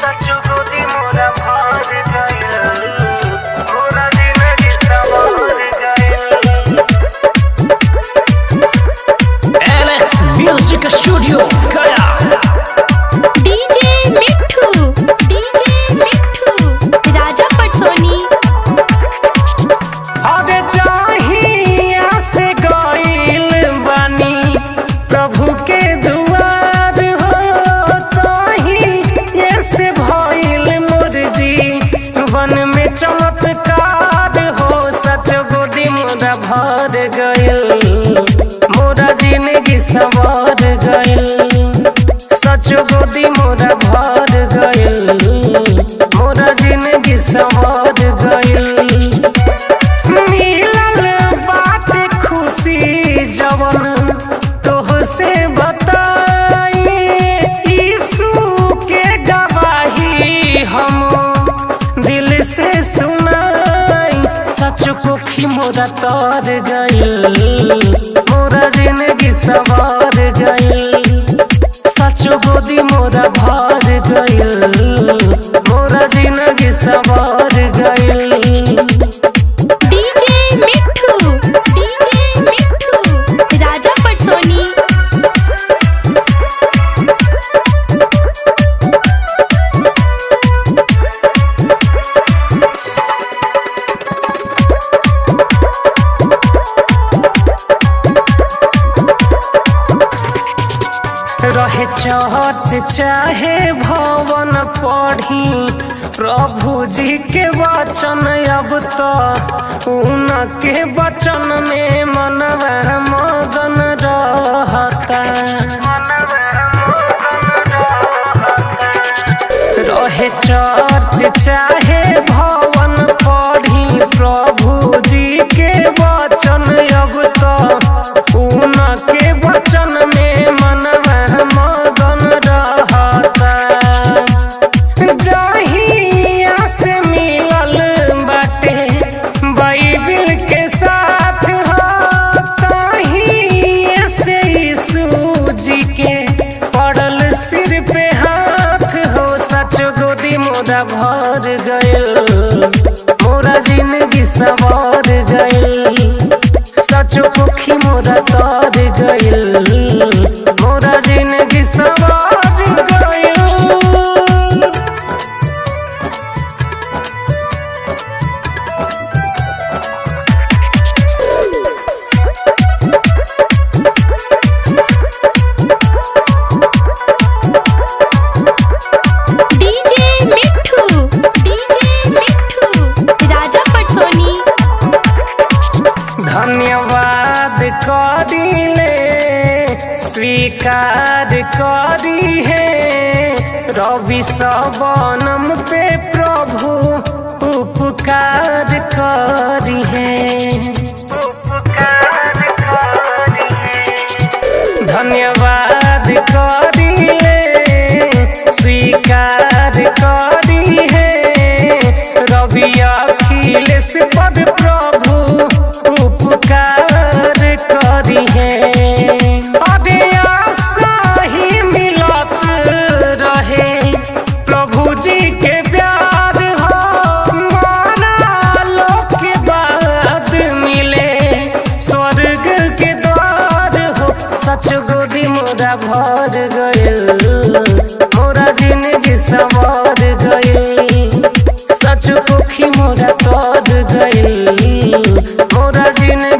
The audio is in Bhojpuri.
सचो गोदी मोरा भर गइल, मोरा जिंदगी संवर गइल। एलेक्स म्यूजिक स्टूडियो गया। डीजे मिट्ठू राजा पटसोनी। अरे जहिया से गइल बानी प्रभु के दुआर हो, तहिए से भइल मोर जीवन में चमत्कार हो। सच गोदी मोरा भर गइल, मोरा जिंदगी संवर गइल। सच गोदी मोरा भर गइल, मोरा जिंदगी संवर गइल। मिलल बात खुशी जवन तोहसे बताई, यीशु के गवाही हम दिल से सुनाई। सच पोखी मोरा तर गइल, मोरा जिंदगी संवर गइल। सच गोदी मोरा भर गइल, मोरा जिंदगी संवर गइल। डीजे मिट्ठू राजा पटसोनी। रहे चर्च चाहे भवन पढ़ी, प्रभु जी के वचन अब तो उनके वचन में मनवा मगन रहता। रहे चर्च चाहे भवन पढ़ी, प्रभु जी के वचन अब तो उनके वचन में मनवा मगन रहता। जहिया से मिलल बाटे बाइबिल के साथ हो, तहिए से यीशु जी के पड़ल सिर पे हाथ हो। सच गोदी मोरा भर गइल, मोरा जिंदगी संवर गइल। सच पोखी मोरा तर गइल, मोरा जिंदगी संवर गइल। डीजे मिट्ठू राजा पटसोनी। धन्यवाद करिले, स्वीकार करी है रवि सबनम पे प्रभु उपकार करी है। धन्यवाद करिले, स्वीकार करी है रवि अखिलेश पद प्रभु उपकार करी है। अरे आशा ही मिलत रहे प्रभु जी के प्यार हो, मारा लोक के बाद मिले स्वर्ग के द्वार हो। सच गोदी मोरा भर गइल, मोरा जिंदगी संवर गइल। सच पोखी मोरा तर गइल, मोरा जिंदगी